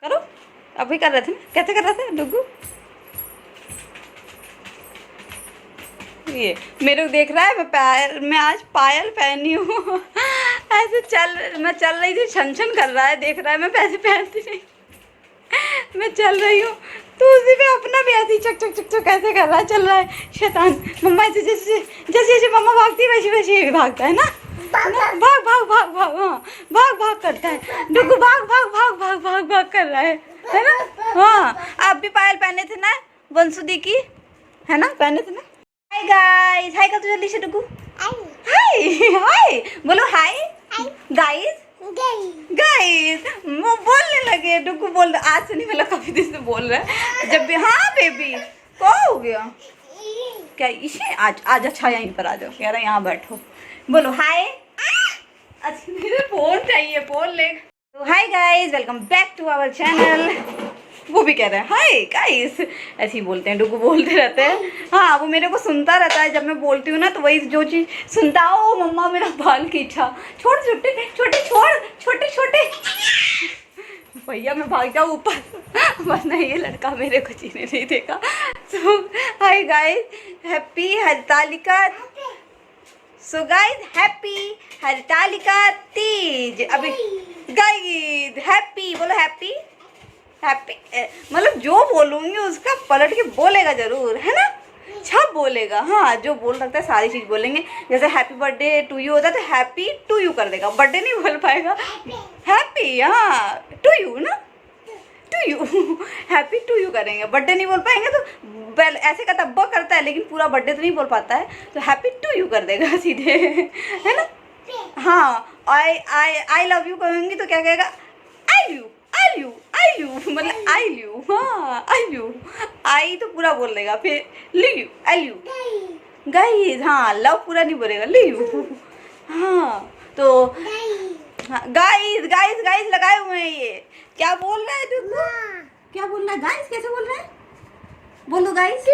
करो। अभी कर रहे थे ना, कैसे कर रहे थे डुगू? ये मेरे को देख रहा है, मैं आज पायल पहनी हूँ। ऐसे मैं चल रही थी, छन छन कर रहा है, देख रहा है मैं पैसे पहनती नहीं। मैं चल रही हूँ तो उसी पे अपना भी ऐसे ही चक चक चक चक कैसे कर रहा है, चल रहा है शैतान। मम्मा ऐसे जैसे जैसे जैसे मम्मा भागती है वैसे वैसे ये भी भागता है ना, भाग भाग भाग भाग, हाँ भाग भाग करता है डुगू, भाग भाग भाग भाग भाग भाग कर रहा है ना। हाँ आप भी पायल पहने थे ना वंशुदी की, है ना, पहने थे ना। हाय गाइस, हाय कर तो जल्दी से डुगू, हाय हाय बोलो, हाय गाइस गाइस। वो बोलने लगे डुगू, बोल आज से नहीं, मतलब काफी दिन से बोल रहा है जब भी। हाँ बेबी क्या हो गया, क्या इसे आज आज अच्छा यहीं पर आ जाओ, कह रहा है यहाँ बैठो, बोलो हाय। अच्छा मेरे फोन चाहिए, फोन ले। तो hi guys, welcome back to our channel. वो भी कह रहे हैं हाय गाइस, ऐसे ही बोलते हैं डुगू, बोलते रहते हैं। हाँ वो मेरे को सुनता रहता है जब मैं बोलती हूँ ना, तो वही जो चीज़ सुनता, ओ मम्मा मेरा बाल खींचा, छोड़ छोटे छोटे, छोड़ छोटे छोटे, भैया मैं भाग जाऊँ ऊपर, वरना ये लड़का मेरे को जीने नहीं देगा। So hi guys, happy Hartalika. So guys happy Hartalika Teej. अभी गाइस हैप्पी बोलो, हैप्पी हैप्पी, मतलब जो बोलूंगी उसका पलट के बोलेगा जरूर, है ना, छप बोलेगा। हाँ जो बोल सकता है सारी चीज बोलेंगे। जैसे हैप्पी बर्थडे टू यू होता है तो हैप्पी टू यू कर देगा, बर्थडे नहीं बोल पाएगा, हैप्पी, हाँ टू यू ना, to you, happy to you करेंगे, बर्थडे नहीं बोल पाएंगे तो ऐसे का तब्बा करता है लेकिन पूरा बर्थडे तो नहीं बोल पाता है, तो हैप्पी टू यू कर देगा सीधे, है ना। हाँ आई लव यू कहेंगी तो क्या कहेगा, I you I you I you, मतलब आई यू, हाँ आई यू, आई तो पूरा बोल देगा, फिर ली यू आई यू गाइस, हाँ लव पूरा नहीं बोलेगा, ली यू। हाँ तो हाँ गाइस गाइस गाइस लगाए हुए हैं ये, क्या बोल रहा है तुमको, क्या बोल रहा है गाइस, कैसे बोल रहा है, बोलो गाइस,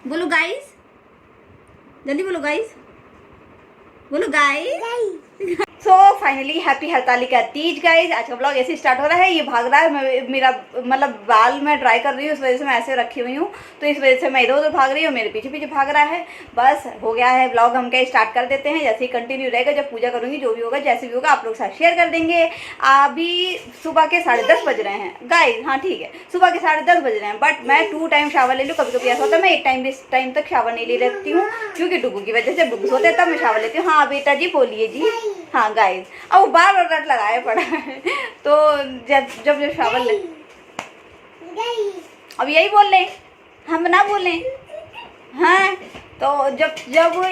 बोलो गाइस, जल्दी बोलो गाइस, बोलो guys. So finally happy Hartalika Teej guys. आज का ब्लॉग ऐसे स्टार्ट हो रहा है, ये भाग रहा है, मैं मेरा मतलब बाल मैं ड्राई कर रही हूँ, उस वजह से मैं ऐसे रखी हुई हूँ, तो इस वजह से मैं इधर उधर भाग रही हूँ, मेरे पीछे पीछे भाग रहा है। बस हो गया है ब्लॉग, हम क्या स्टार्ट कर देते हैं, जैसे ही कंटिन्यू रहेगा, जब पूजा करूँगी जो भी होगा जैसे भी होगा आप लोग साथ शेयर कर देंगे। अभी सुबह के 10:30 बज रहे हैं गाइज, हाँ ठीक है सुबह के 10:30 बज रहे हैं, बट मैं 2 टाइम शावर ले लूँ, कभी कभी ऐसा होता है मैं एक टाइम इस टाइम तक शावर नहीं ले रहती हूँ, क्योंकि डुगू की वजह से, डुगू सोते हैं तब मैं शावर लेती हूँ। हाँ बेटा जी बोलिए जी, हाँ गाइज अब वो बार बार रट लगाए पड़ा है, तो जब जब जब शावर ले, अब यही बोल रहे हम ना बोले, हाँ तो जब जब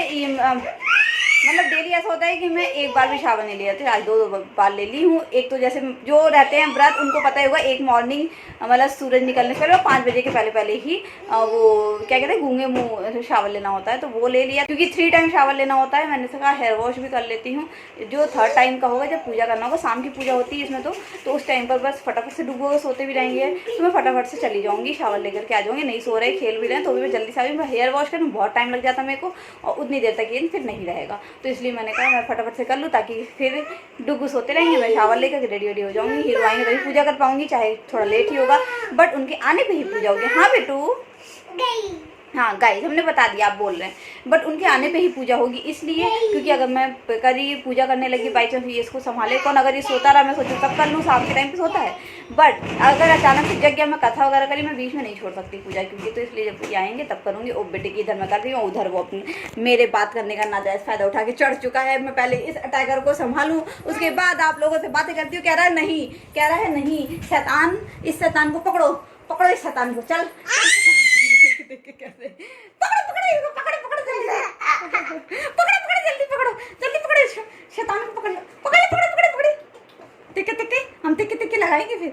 मतलब डेली ऐसा होता है कि मैं एक बार भी शावर नहीं ले जाती, आज 2 बार ले ली हूँ। एक तो जैसे जो रहते हैं व्रत उनको पता ही होगा, एक मॉर्निंग मतलब सूरज निकलने से पहले 5 बजे के पहले पहले ही वो क्या कहते हैं गूंगे मुँह शावर लेना होता है, तो वो ले लिया, क्योंकि 3 टाइम शावर लेना होता है। मैंने कहा हेयर वॉश भी कर लेती हूँ, जो 3rd टाइम का होगा जब पूजा करना होगा, शाम की पूजा होती है इसमें, तो उस टाइम पर बस फटाफट से डूबो, सोते भी रहेंगे तो मैं फटाफट से चली जाऊँगी, शावर लेकर के आ जाऊँगी, नहीं सो रहे खेल भी रहे हैं तो भी मैं जल्दी से आ गई। हेयर वॉश करने में बहुत टाइम लग जाता मेरे को, और उतनी देर तक ये फिर नहीं रहेगा, तो इसलिए मैंने कहा मैं फटाफट से कर लूँ, ताकि फिर डुगू सोते रहेंगे, मैं शावर लेकर रेडी रेडी हो जाऊँगी, हीरो आएंगे तभी पूजा कर पाऊँगी, चाहे थोड़ा लेट ही होगा, बट उनके आने पे ही पूजा होगी। हाँ बेटू, हाँ गाइस हमने बता दिया, आप बोल रहे हैं, बट उनके आने पे ही पूजा होगी, इसलिए क्योंकि अगर मैं करी पूजा करने लगी बाई चांस ये इसको संभाले कौन, अगर ये सोता रहा मैं सोचूं तब कर लूँ, शाम के टाइम पे सोता है, बट अगर अचानक से जग गया, मैं कथा वगैरह करी, मैं बीच में नहीं छोड़ सकती पूजा, क्योंकि तो इसलिए जब ये आएंगे तब करूँगी। ओ बेटे की इधर मैं कर रही हूँ, उधर वो अपने मेरे बात करने का नाजायज़ फ़ायदा उठा के चढ़ चुका है। मैं पहले इस टाइगर को संभालूँ, उसके बाद आप लोगों से बातें करती हूँ, कह रहा है नहीं, कह रहा है नहीं, शैतान, इस शैतान को पकड़ो, पकड़ो इस शैतान को, चल कैसे पकड़ो पकड़ो पकड़ो पकड़ो जल्दी पकड़ो पकड़ो जल्दी पकड़ो जल्दी पकड़ो शैतान को, पकड़ पकड़े पकड़े पकड़े पकड़े, टिके टिके हम टिके टिके लगाएंगे फिर।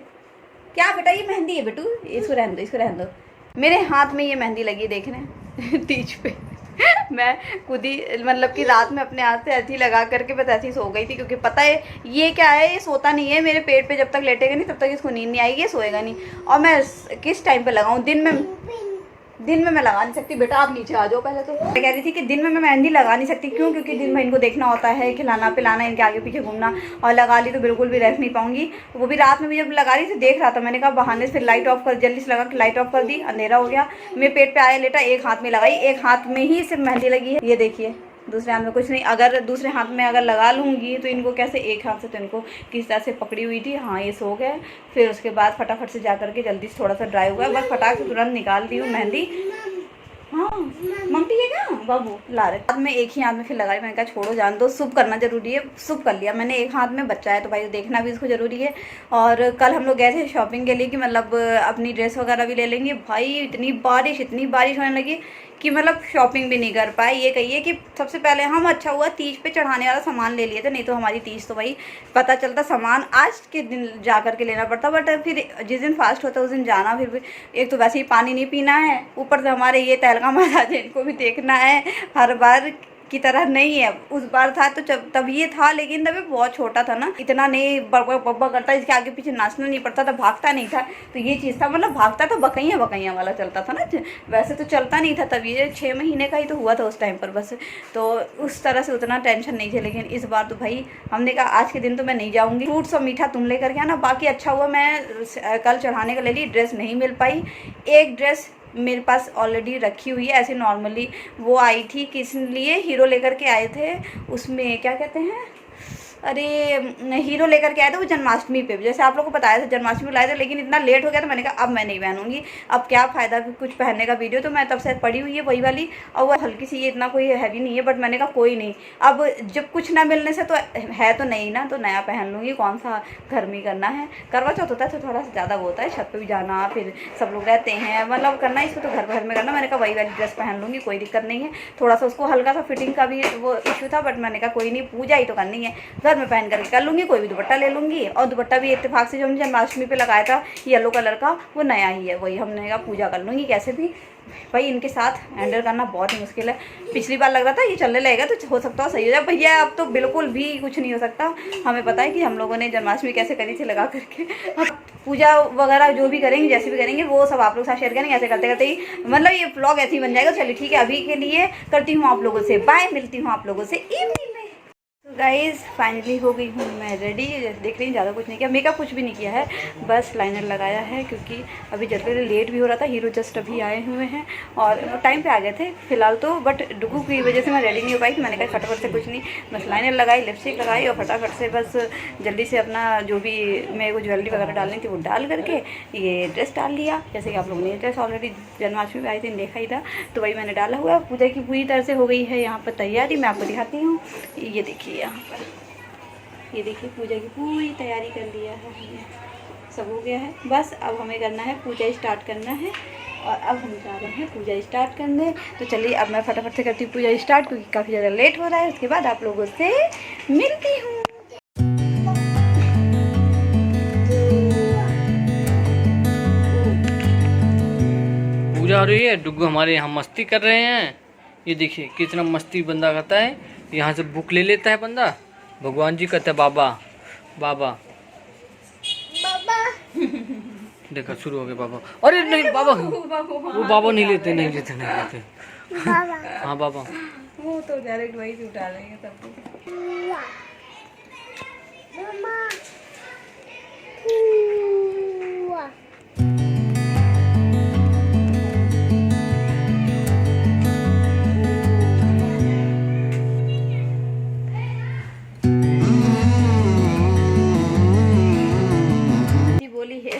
क्या बेटा ये मेहंदी है बेटू, इसको रहने दो, इसको रहने दो, मेरे हाथ में ये मेहंदी लगी देखने तीज पे। मैं खुद ही मतलब कि रात में अपने हाथ से ऐसी लगा करके बस ऐसी सो गई थी, क्योंकि पता है ये क्या है, ये सोता नहीं है मेरे पेट पे, जब तक लेटेगा नहीं तब तक इसको नींद नहीं आएगी, ये सोएगा नहीं, और मैं किस टाइम पे लगाऊं, दिन में दिन में मैं लगा नहीं सकती। बेटा आप नीचे आ जाओ पहले। तो मैं कह रही थी कि दिन में मैं मेहंदी लगा नहीं सकती। क्यों? क्योंकि दिन में इनको देखना होता है, खिलाना पिलाना, इनके आगे पीछे घूमना, और लगा ली तो बिल्कुल भी रख नहीं पाऊंगी। वो भी रात में भी जब लगा रही थी देख रहा था, मैंने कहा बहाने से फिर लाइट ऑफ कर, जल्दी से लगा के लाइट ऑफ कर दी, अंधेरा हो गया। मेरे पेट पे आया लेटा, एक हाथ में लगाई, एक हाथ में ही सिर्फ मेहंदी लगी है, ये देखिए, दूसरे हाथ में कुछ नहीं। अगर दूसरे हाथ में अगर लगा लूँगी तो इनको कैसे, एक हाथ से तो इनको किस तरह से पकड़ी हुई थी। हाँ ये सो गए। फिर उसके बाद फटाफट से जा करके जल्दी से थोड़ा सा ड्राई हुआ, बस फटाक से तुरंत निकाल दी हूँ मेहंदी। हाँ मम्मी ये क्या बाबू ला रहे। बाद में एक ही हाथ में फिर लगाई, मैंने कहा छोड़ो जान दो, शुभ करना जरूरी है, शुभ कर लिया मैंने। एक हाथ में बच्चा है तो भाई देखना भी उसको जरूरी है। और कल हम लोग गए थे शॉपिंग के लिए कि मतलब अपनी ड्रेस वगैरह भी ले लेंगे। भाई इतनी बारिश होने लगी कि मतलब शॉपिंग भी नहीं कर पाए। ये कहिए कि सबसे पहले हम, अच्छा हुआ तीज पे चढ़ाने वाला सामान ले लिए थे, नहीं तो हमारी तीज तो भाई पता चलता सामान आज के दिन जा कर के लेना पड़ता। बट फिर जिस दिन फास्ट होता है उस दिन जाना, फिर भी एक तो वैसे ही पानी नहीं पीना है, ऊपर से हमारे ये तहलका महाराज इनको भी देखना है, हर बार की तरह नहीं है। उस बार था तो तब ये था, लेकिन तभी बहुत छोटा था ना, इतना नहीं बब्बा करता, इसके आगे पीछे नाचना नहीं पड़ता था, भागता नहीं था। तो ये चीज़ था, मतलब भागता तो बकैया वाला चलता था ना, वैसे तो चलता नहीं था। तब ये 6 महीने का ही तो हुआ था उस टाइम पर बस, तो उस तरह से उतना टेंशन नहीं थे। लेकिन इस बार तो भाई हमने कहा आज के दिन तो मैं नहीं जाऊँगी, फ्रूट्स और मीठा तुम लेकर के आना। बाकी अच्छा हुआ मैं कल चढ़ाने का ले ली, ड्रेस नहीं मिल पाई। एक ड्रेस मेरे पास ऑलरेडी रखी हुई है, ऐसे नॉर्मली वो आई थी, किस लिए हीरो लेकर के आए थे, उसमें क्या कहते हैं, अरे हीरो लेकर के आए थे वो जन्माष्टमी पे, जैसे आप लोगों को बताया था जन्माष्टमी को लाए थे, लेकिन इतना लेट हो गया तो मैंने कहा अब मैं नहीं पहनूंगी, अब क्या फ़ायदा कुछ पहनने का। वीडियो तो मैं तब से पड़ी हुई है वही वाली, और वो हल्की सी, ये इतना कोई हैवी नहीं है। बट मैंने कहा कोई नहीं, अब जब कुछ ना मिलने से तो है तो नहीं ना, तो नया पहन लूँगी, कौन सा घर में करना है। करवा चौथ होता है तो थोड़ा सा ज़्यादा वो होता है, छत पर भी जाना, फिर सब लोग रहते हैं, मतलब करना इसको तो घर में करना। मैंने कहा वही वाली ड्रेस पहन लूँगी, कोई दिक्कत नहीं है। थोड़ा सा उसको हल्का सा फिटिंग का भी वो इशू था, बट मैंने कहा कोई नहीं, पूजा ही तो करनी है, घर में पहन करके कर लूँगी। कोई भी दुपट्टा ले लूँगी, और दुपट्टा भी इत्तेफाक से जो हमने जन्माष्टमी पे लगाया था येलो कलर का, वो नया ही है, वही हमने कहा पूजा कर लूँगी कैसे भी। भाई इनके साथ हैंडल करना बहुत ही मुश्किल है। पिछली बार लग रहा था ये चलने लगेगा तो हो सकता है सही हो जाए, भैया अब तो बिल्कुल भी कुछ नहीं हो सकता। हमें पता है कि हम लोगों ने जन्माष्टमी कैसे करी थी लगा करके। अब पूजा वगैरह जो भी करेंगे, जैसे भी करेंगे, वो सब आप लोग साथ शेयर करेंगे। ऐसे करते करते ही मतलब ये व्लॉग ऐसे ही बन जाएगा। चलिए ठीक है, अभी के लिए करती हूँ आप लोगों से बाय, मिलती हूँ आप लोगों से इवनिंग में। गाइस फाइनली हो गई हूँ मैं रेडी। देख रही हूँ ज़्यादा कुछ नहीं किया, मेकअप कुछ भी नहीं किया है, बस लाइनर लगाया है, क्योंकि अभी जल्दी लेट भी हो रहा था। हीरो जस्ट अभी आए हुए हैं और टाइम पे आ गए थे फिलहाल तो, बट डुगू की वजह से मैं रेडी नहीं हो पाई। तो मैंने कहा फटाफट से कुछ नहीं, बस लाइनर लगाई, लिपस्टिक लगाई, और फटाफट से बस जल्दी से अपना जो भी मेरे को ज्वेलरी वगैरह डालनी थी वो डाल करके ये ड्रेस डाल लिया। जैसे कि आप लोगों ने ड्रेस ऑलरेडी जन्माष्टमी में आई थी, देखा ही था, तो वही मैंने डाला हुआ। पूजा की पूरी तरह से हो गई है यहाँ पर तैयारी, मैं आपको दिखाती हूँ। ये देखिए यहाँ पर, ये देखिए पूजा की पूरी तैयारी कर लिया है हमने, सब हो गया है। बस अब हमें करना है पूजा स्टार्ट करना है, और अब हम जा रहे हैं पूजा स्टार्ट करने। तो चलिए अब मैं फटाफट से करती हूँ पूजा स्टार्ट, क्योंकि काफ़ी ज़्यादा लेट हो रहा है। उसके बाद आप लोगों से मिलती हूँ। पूजा हो रही है, डुग्गू हमारे यहाँ मस्ती कर रहे हैं। ये देखिए कितना मस्ती बंदा करता है, यहाँ से बुक ले लेता है बंदा, भगवान जी कहते हैं बाबा बाबा बाबा। देखा शुरू हो गया बाबा। अरे नहीं बाबा, वो बाबा नहीं लेते नहीं लेते नहीं लेते। हाँ बाबा, वो तो डायरेक्ट वही से उठा लेंगे सब कुछ।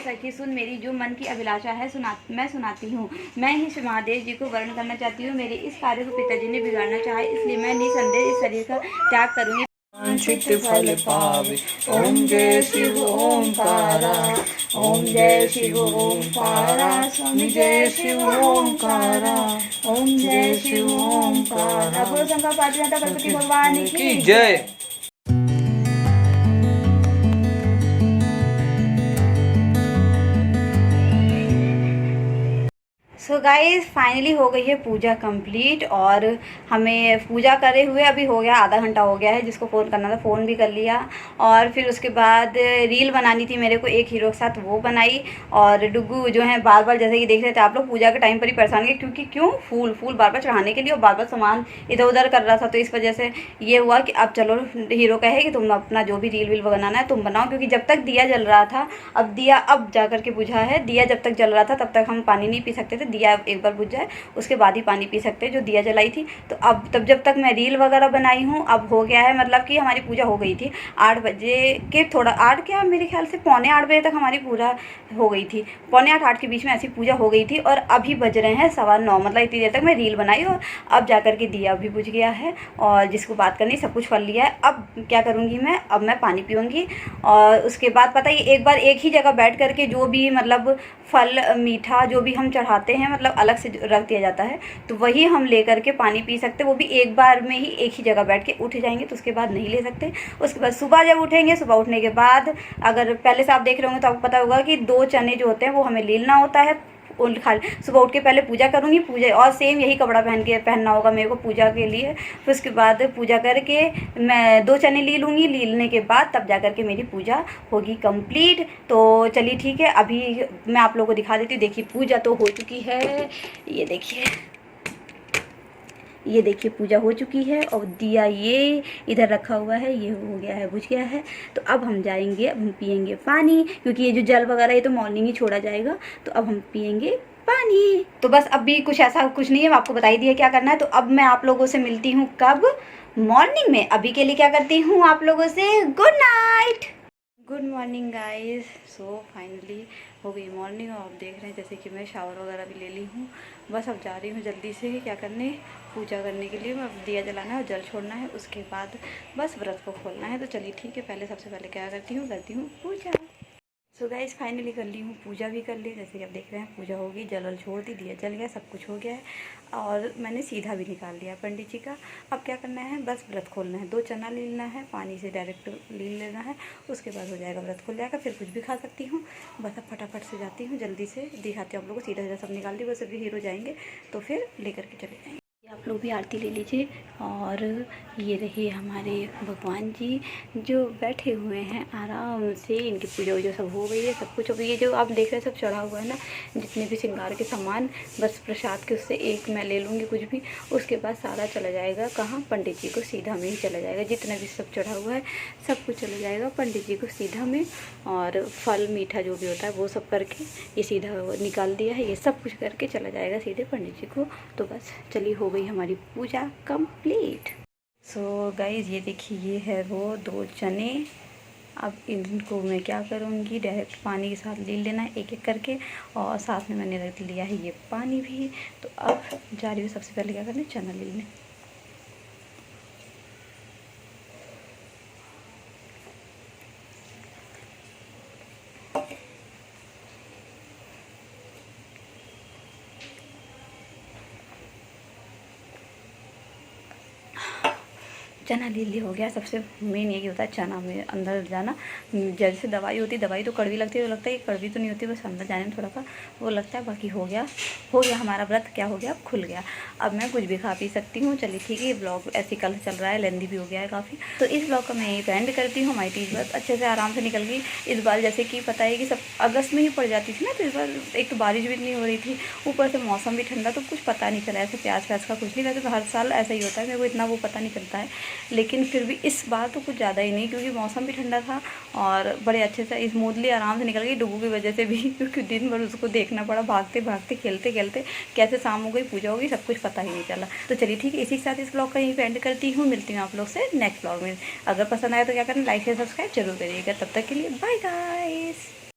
सखी सुन, मेरी जो मन की अभिलाषा है मैं सुनाती हूँ। मैं ही महादेव जी को वर्ण करना चाहती हूँ। मेरे इस कार्य को पिताजी ने बिगाड़ना चाहा, इसलिए मैं निसंदेह इस शरीर का त्याग करूँगी। फल पावे। ओम जय शिव ओमकारा, ओम जय शिव ओमकारा, स्वामी जय शिव ओमकारा, ओम जय शिव ओमकारा। बोलो शंकर पार्वती माता गणपति भगवान की जय। सो गाइस फाइनली हो गई है पूजा कंप्लीट और हमें पूजा करे हुए अभी हो गया आधा घंटा हो गया है। जिसको फ़ोन करना था फ़ोन भी कर लिया और फिर उसके बाद रील बनानी थी मेरे को एक हीरो के साथ, वो बनाई। और डुग्गू जो है बार बार जैसे कि देख रहे थे आप लोग पूजा के टाइम पर ही परेशान किए, क्योंकि क्यों फूल बार बार चढ़ाने के लिए और बार बार सामान इधर उधर कर रहा था। तो इस वजह से ये हुआ कि अब चलो हीरो कहे कि तुम अपना जो भी रील वील बनाना है तुम बनाओ, क्योंकि जब तक दिया जल रहा था, अब जा करके बुझा है। दिया जब तक जल रहा था तब तक हम पानी नहीं पी सकते थे, दिया एक बार बुझ जाए उसके बाद ही पानी पी सकते हैं, जो दिया जलाई थी। तो अब तब जब तक मैं रील वगैरह बनाई हूँ, अब हो गया है मतलब कि हमारी पूजा हो गई थी 8 बजे के, थोड़ा 8 क्या मेरे ख्याल से 7:45 बजे तक हमारी पूरा हो गई थी। 7:45-8 के बीच में ऐसी पूजा हो गई थी और अभी बज रहे हैं 9:15, मतलब इतनी देर तक मैं रील बनाई और अब जा कर के दिया भी बुझ गया है और जिसको बात करनी सब कुछ कर लिया है। अब क्या करूँगी मैं, अब मैं पानी पीऊँगी और उसके बाद पता ही एक बार एक ही जगह बैठ करके जो भी मतलब फल मीठा जो भी हम चढ़ाते हैं मतलब अलग से रख दिया जाता है, तो वही हम ले करके पानी पी सकते, वो भी एक बार में ही एक ही जगह बैठ के। उठ जाएंगे तो उसके बाद नहीं ले सकते। उसके बाद सुबह जब उठेंगे, सुबह उठने के बाद अगर पहले से आप देख रहे होंगे तो आपको पता होगा कि 2 चने जो होते हैं वो हमें लेना होता है। खाली सुबह उठ के पहले पूजा करूँगी, पूजा और सेम यही कपड़ा पहनना होगा मेरे को पूजा के लिए। फिर उसके बाद पूजा करके मैं 2 चने ले लूँगी, लेने के बाद तब जा कर के मेरी पूजा होगी कंप्लीट। तो चलिए ठीक है, अभी मैं आप लोगों को दिखा देती हूँ। देखिए पूजा तो हो चुकी है, ये देखिए पूजा हो चुकी है और दिया ये इधर रखा हुआ है, ये हो गया है बुझ गया है। तो अब हम जाएंगे, अब हम पियेंगे पानी, क्योंकि ये जो जल वगैरह ये तो मॉर्निंग ही छोड़ा जाएगा। तो अब हम पियेंगे पानी। तो बस अभी कुछ ऐसा कुछ नहीं है, मैं आपको बताई दिया क्या करना है। तो अब मैं आप लोगों से मिलती हूँ कब, मॉर्निंग में। अभी के लिए क्या करती हूँ आप लोगों से good night, good morning guys. So finally हो गई मॉर्निंग और आप देख रहे हैं जैसे कि मैं शावर वगैरह भी ले ली हूँ। बस अब जा रही हूँ जल्दी से क्या करने, पूजा करने के लिए। अब दिया जलाना है और जल छोड़ना है, उसके बाद बस व्रत को खोलना है। तो चलिए ठीक है, पहले सबसे पहले क्या करती हूँ पूजा। सो गाइस फाइनली कर ली हूँ, पूजा भी कर ली। जैसे कि आप देख रहे हैं पूजा हो गई, जल छोड़ दी, दिया जल गया, सब कुछ हो गया है और मैंने सीधा भी निकाल दिया पंडित जी का। अब क्या करना है, बस व्रत खोलना है। 2 चना ले लेना है, पानी से डायरेक्ट ले लेना है, उसके बाद हो जाएगा, व्रत खोल जाएगा। फिर कुछ भी खा सकती हूँ। बस अब फटाफट से जाती हूँ, जल्दी से दिखाती हूँ आप लोगों को। सीधा सब निकाल दी, बस अभी हीरो जाएंगे तो फिर लेकर के चले जाएंगे। आप लोग भी आरती ले लीजिए। और ये रहे हमारे भगवान जी जो बैठे हुए हैं आराम से, इनकी पूजा वूजा सब हो गई है, सब कुछ हो गई है। जो आप देख रहे हैं सब चढ़ा हुआ है ना, जितने भी श्रृंगार के सामान, बस प्रसाद के उससे एक मैं ले लूँगी कुछ भी, उसके बाद सारा चला जाएगा कहाँ, पंडित जी को सीधा में ही चला जाएगा। जितना भी सब चढ़ा हुआ है सब कुछ चला जाएगा पंडित जी को सीधा में। और फल मीठा जो भी होता है वो सब करके ये सीधा निकाल दिया है, ये सब कुछ करके चला जाएगा सीधे पंडित जी को। तो बस चलिए हो गई हमारी पूजा कंप्लीट। सो गाइज ये देखिए, ये है वो 2 चने। अब इनको मैं क्या करूँगी, डायरेक्ट पानी के साथ ले लेना है एक एक करके, और साथ में मैंने रख लिया है ये पानी भी। तो अब जा रही हूँ सबसे पहले क्या करना है, चना ले लें। चना ले लिया हो गया। सबसे मेन यही होता है चना में अंदर जाना। जैसे दवाई होती है, दवाई तो कड़वी लगती है, तो लगता है कि कड़वी तो नहीं होती, बस अंदर जाने में थोड़ा सा वो लगता है। बाकी हो गया हमारा व्रत, क्या हो गया, खुल गया। अब मैं कुछ भी खा पी सकती हूँ। चलिए ठीक है, ये ब्लॉग ऐसे कल चल रहा है, लेंदी भी हो गया है काफ़ी। तो इस ब्लॉग का मैं यही एंड करती हूँ। हमारी तीज व्रत अच्छे से आराम से निकल गई इस बार। जैसे कि पता है कि सब अगस्त में ही पड़ जाती थी ना, तो इस बार एक तो बारिश भी नहीं हो रही थी, ऊपर से मौसम भी ठंडा, तो कुछ पता नहीं चला ऐसे प्याज व्याज का कुछ नहीं। वैसे तो हर साल ऐसा ही होता है, मेरे को इतना वो पता नहीं चलता है, लेकिन फिर भी इस बार तो कुछ ज़्यादा ही नहीं, क्योंकि मौसम भी ठंडा था और बड़े अच्छे से स्मूथली आराम से निकल गई। डुगू की वजह से भी, क्योंकि दिन भर उसको देखना पड़ा, भागते भागते खेलते खेलते कैसे शाम हो गई, पूजा हो गई, सब कुछ पता ही नहीं चला। तो चलिए ठीक है, इसी के साथ इस ब्लॉग का यहीं पे एंड करती हूँ। मिलती हूँ आप लोग से नेक्स्ट ब्लॉग में। अगर पसंद आया तो क्या करना, लाइक शेयर सब्सक्राइब जरूर करिएगा। तब तक के लिए बाय गाइस।